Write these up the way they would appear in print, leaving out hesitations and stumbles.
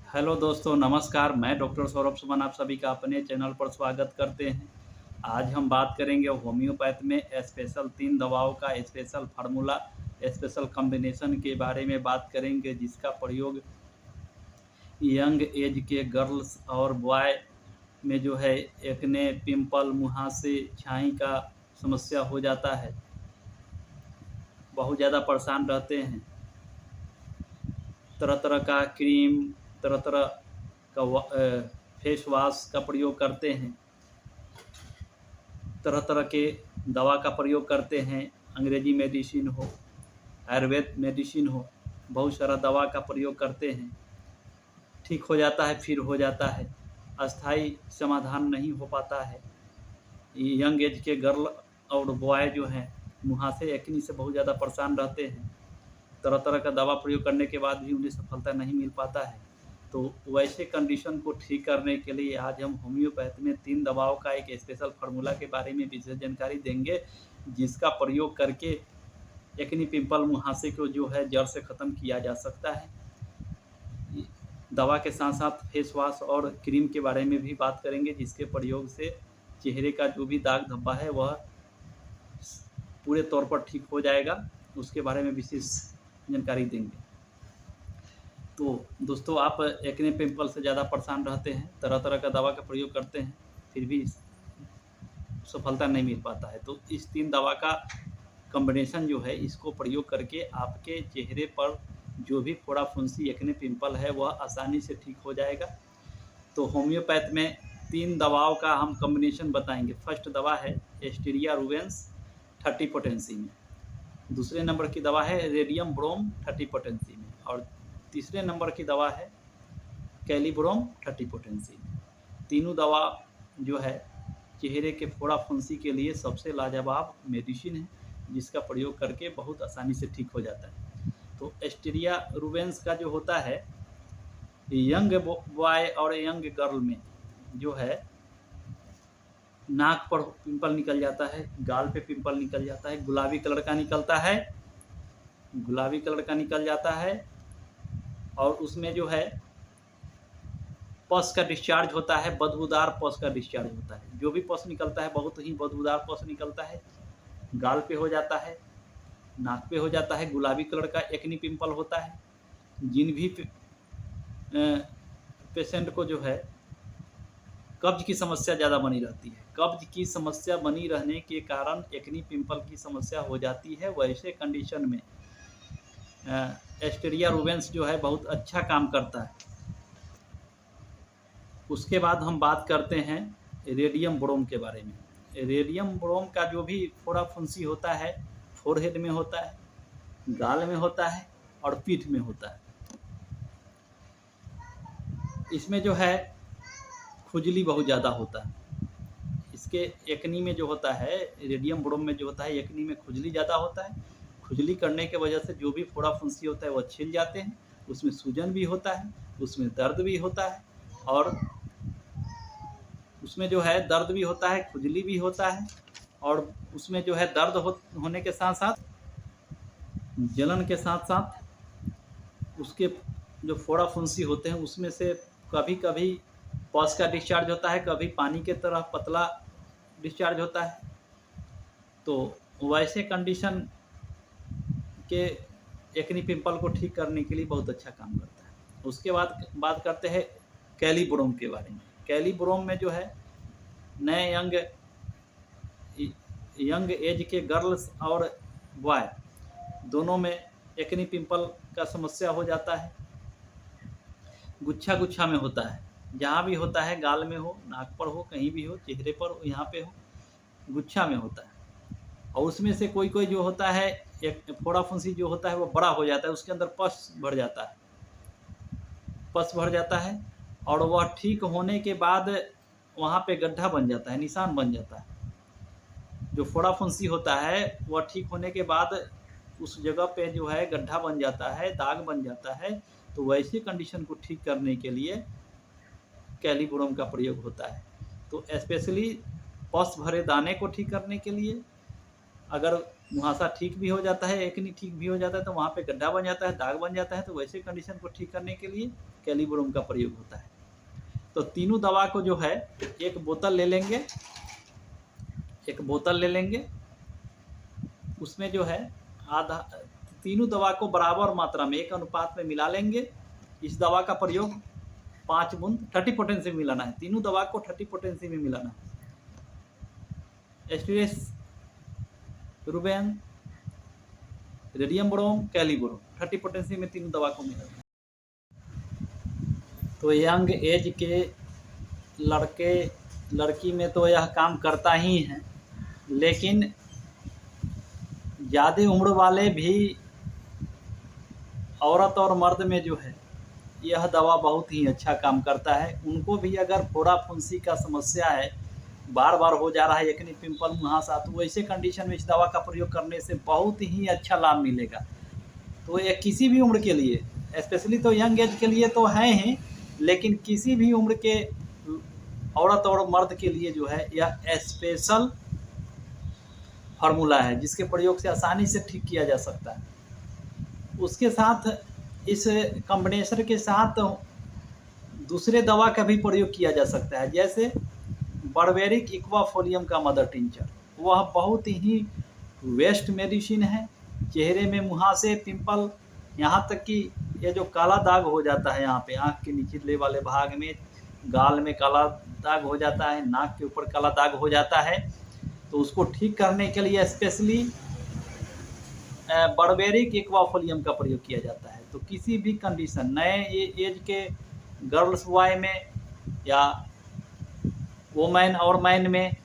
Hello दोस्तों, नमस्कार। मैं डॉक्टर सौरभ सुमन आप सभी का अपने चैनल पर स्वागत करते हैं। आज हम बात करेंगे होम्योपैथ में स्पेशल 3 दवाओं का स्पेशल फार्मूला, स्पेशल कॉम्बिनेशन के बारे में बात करेंगे, जिसका प्रयोग यंग एज के गर्ल्स और बॉय में जो है एक्ने, पिंपल, मुहासे, छाई का समस्या हो जाता है, बहुत ज़्यादा परेशान रहते हैं। तरह तरह का क्रीम, तरह तरह का फेस वॉश का प्रयोग करते हैं, तरह तरह के दवा का प्रयोग करते हैं। अंग्रेजी मेडिसिन हो, आयुर्वेद मेडिसिन हो, बहुत सारा दवा का प्रयोग करते हैं। ठीक हो जाता है, फिर हो जाता है, अस्थाई समाधान नहीं हो पाता है। यंग एज के गर्ल और बॉय जो हैं मुहासे, एक्नी से बहुत ज़्यादा परेशान रहते हैं। तरह तरह का दवा प्रयोग करने के बाद भी उन्हें सफलता नहीं मिल पाता है। तो वैसे कंडीशन को ठीक करने के लिए आज हम होम्योपैथ में 3 दवाओं का एक स्पेशल फार्मूला के बारे में विशेष जानकारी देंगे, जिसका प्रयोग करके एक्नी, पिंपल, मुहासे को जो है जड़ से ख़त्म किया जा सकता है। दवा के साथ साथ फेस वॉश और क्रीम के बारे में भी बात करेंगे, जिसके प्रयोग से चेहरे का जो भी दाग धब्बा है वह पूरे तौर पर ठीक हो जाएगा। उसके बारे में विशेष जानकारी देंगे। तो दोस्तों, आप एक्ने, पिंपल से ज़्यादा परेशान रहते हैं, तरह तरह का दवा का प्रयोग करते हैं, फिर भी सफलता नहीं मिल पाता है, तो इस 3 दवा का कॉम्बिनेशन जो है, इसको प्रयोग करके आपके चेहरे पर जो भी फोड़ा, फुंसी, एक्ने, पिंपल है वह आसानी से ठीक हो जाएगा। तो होम्योपैथ में 3 दवाओं का हम कॉम्बिनेशन बताएंगे। फर्स्ट दवा है एस्टीरिया रूवेंस 30 पोटेंसी में, दूसरे नंबर की दवा है रेडियम ब्रोम 30 पोटेंसी में, और तीसरे नंबर की दवा है कैलीब्रोम 30 पोटेंसी में। तीनों दवा जो है चेहरे के फोड़ा, फुंसी के लिए सबसे लाजवाब मेडिसिन है, जिसका प्रयोग करके बहुत आसानी से ठीक हो जाता है। तो एस्टीरिया रूवेंस का जो होता है, यंग बॉय और यंग गर्ल में जो है नाक पर पिंपल निकल जाता है, गाल पे पिंपल निकल जाता है, गुलाबी कलर का निकलता है, गुलाबी कलर का निकल जाता है, और उसमें जो है पस का डिस्चार्ज होता है, बदबूदार पस का डिस्चार्ज होता है। जो भी पस निकलता है बहुत ही बदबूदार पस निकलता है। गाल पे हो जाता है, नाक पे हो जाता है, गुलाबी कलर का एक्नी पिंपल होता है। जिन भी पेशेंट को जो है कब्ज की समस्या ज़्यादा बनी रहती है, कब्ज की समस्या बनी रहने के कारण एक्नी, पिंपल की समस्या हो जाती है, वैसे कंडीशन में एस्टीरिया रूवेंस जो है बहुत अच्छा काम करता है। उसके बाद हम बात करते हैं रेडियम ब्रोम के बारे में। रेडियम ब्रोम का जो भी फोड़ा, फुंसी होता है, फोरहेड में होता है, गाल में होता है और पीठ में होता है। इसमें जो है खुजली बहुत ज़्यादा होता है। इसके एक्नी में जो होता है, रेडियम ब्रोम में जो होता है, एक्नी में खुजली ज़्यादा होता है। खुजली करने की वजह से जो भी फोड़ा, फुंसी होता है वह छिल जाते हैं, उसमें सूजन भी होता है, उसमें दर्द भी होता है, और उसमें जो है दर्द भी होता है, खुजली भी होता है, और उसमें जो है दर्द होने के साथ साथ, जलन के साथ साथ उसके जो फोड़ा, फुंसी होते हैं उसमें से कभी कभी पस का डिस्चार्ज होता है, कभी पानी के तरह पतला डिस्चार्ज होता है। तो वैसे कंडीशन के एक्नी, पिंपल को ठीक करने के लिए बहुत अच्छा काम करता है। उसके बाद बात करते हैं कैलीब्रोम के बारे में। कैलीब्रोम में जो है नए यंग एज के गर्ल्स और बॉय दोनों में एक्नी, पिंपल का समस्या हो जाता है। गुच्छा गुच्छा में होता है, जहाँ भी होता है, गाल में हो, नाक पर हो, कहीं भी हो, चेहरे पर हो, यहाँ पे हो, गुच्छा में होता है। और उसमें से कोई कोई जो होता है, एक फोड़ा, फुंसी जो होता है वो बड़ा हो जाता है, उसके अंदर पस भर जाता है, पस भर जाता है, और वह ठीक होने के बाद वहाँ पे गड्ढा बन जाता है, निशान बन जाता है। जो फोड़ा, फुंसी होता है वह ठीक होने के बाद उस जगह पे जो है गड्ढा बन जाता है, दाग बन जाता है। तो वैसी कंडीशन को ठीक करने के लिए कैलीब्रोम का प्रयोग होता है। तो स्पेशली पस भरे दाने को ठीक करने के लिए, अगर मुहासा ठीक भी हो जाता है, एक नहीं ठीक भी हो जाता है तो वहाँ पे गड्ढा बन जाता है, दाग बन जाता है, तो वैसे कंडीशन को ठीक करने के लिए कैल्शियम का प्रयोग होता है। तो तीनों दवा को जो है एक बोतल ले लेंगे, उसमें जो है आधा, तीनों दवा को बराबर मात्रा में एक अनुपात में मिला लेंगे। इस दवा का प्रयोग 5 बूंद 30 पोटेंसी में मिलाना है, तीनों दवा को 30 पोटेंसी में मिलाना है। एस्टिरेस रुबेन, रेडियम ब्रोम, कैल्शियम 30 पोटेंसी में तीनों दवा को मिलाना है। तो यंग एज के लड़के लड़की में तो यह काम करता ही है, लेकिन ज़्यादा उम्र वाले भी औरत और मर्द में जो है यह दवा बहुत ही अच्छा काम करता है। उनको भी अगर फोड़ा फुंसी का समस्या है, बार बार हो जा रहा है एक्ने, पिंपल, मुहासा, तो वैसे कंडीशन में इस दवा का प्रयोग करने से बहुत ही अच्छा लाभ मिलेगा। तो ये किसी भी उम्र के लिए, स्पेशली तो यंग एज के लिए तो है ही, लेकिन किसी भी उम्र के औरत और मर्द के लिए जो है यह स्पेशल फार्मूला है, जिसके प्रयोग से आसानी से ठीक किया जा सकता है। उसके साथ इस कॉम्बिनेशन के साथ दूसरे दवा का भी प्रयोग किया जा सकता है, जैसे बर्बेरिक इक्वाफोलियम का मदर टिंचर। वह बहुत ही वेस्ट मेडिसिन है। चेहरे में मुहासे, पिंपल, यहाँ तक कि ये जो काला दाग हो जाता है यहाँ पे आँख के निचले वाले भाग में, गाल में काला दाग हो जाता है, नाक के ऊपर काला दाग हो जाता है, तो उसको ठीक करने के लिए स्पेशली बर्बेरिक इक्वाफोलियम का प्रयोग किया जाता है। तो किसी भी कंडीशन, नए एज के गर्ल्स बॉय में या वोमेन और मैन में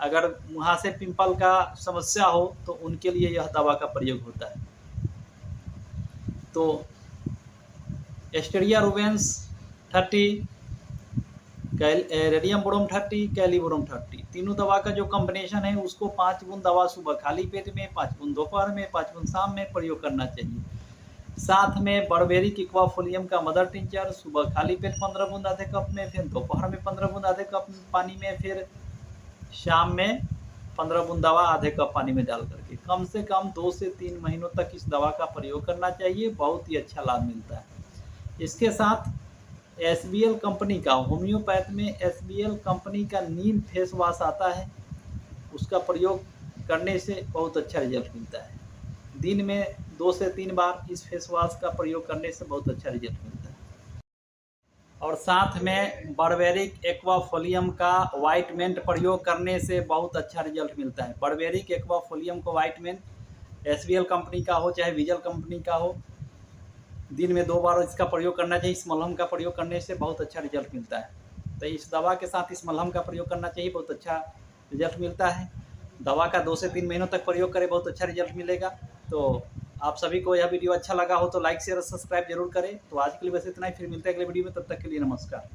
अगर मुहासे, पिंपल का समस्या हो तो उनके लिए यह दवा का प्रयोग होता है। तो एस्टेरिया रूबेंस 30, रेडियम ब्रोम 30, कैल्शियम 30, तीनों दवा का जो कॉम्बिनेशन है उसको 5 बूंद दवा सुबह खाली पेट में, 5 बूंद दोपहर में, 5 बूंद शाम में प्रयोग करना चाहिए। साथ में बर्बेरिक इक्वाफोलियम का मदर टिंचर सुबह खाली पेट 15 बूंद आधे कप में, फिर दोपहर में 15 बूंद आधे कप पानी में, फिर शाम में 15 बूंद दवा आधे कप पानी में डाल करके कम से कम 2 से 3 महीनों तक इस दवा का प्रयोग करना चाहिए। बहुत ही अच्छा लाभ मिलता है। इसके साथ SBL कंपनी का, होम्योपैथ में SBL कंपनी का नीम फेस वॉश आता है, उसका प्रयोग करने से बहुत अच्छा रिजल्ट मिलता है। दिन में 2 से 3 बार इस फेस वॉश का प्रयोग करने से बहुत अच्छा रिजल्ट मिलता है। और साथ में बर्बेरिक एक्वाफोलियम का वाइटमेंट प्रयोग करने से बहुत अच्छा रिजल्ट मिलता है। बर्बेरिक एक्वाफोलियम को वाइटमेंट SBL कंपनी का हो चाहे विजल कंपनी का हो, दिन में 2 बार इसका प्रयोग करना चाहिए। इस मलहम का प्रयोग करने से बहुत अच्छा रिजल्ट मिलता है। तो इस दवा के साथ इस मलहम का प्रयोग करना चाहिए, बहुत अच्छा रिजल्ट मिलता है। दवा का 2 से 3 महीनों तक प्रयोग करें, बहुत अच्छा रिजल्ट मिलेगा। तो आप सभी को यह वीडियो अच्छा लगा हो तो लाइक शेयर और सब्सक्राइब जरूर करें। तो आज के लिए बस इतना ही, फिर मिलते हैं अगले वीडियो में, तब तक के लिए नमस्कार।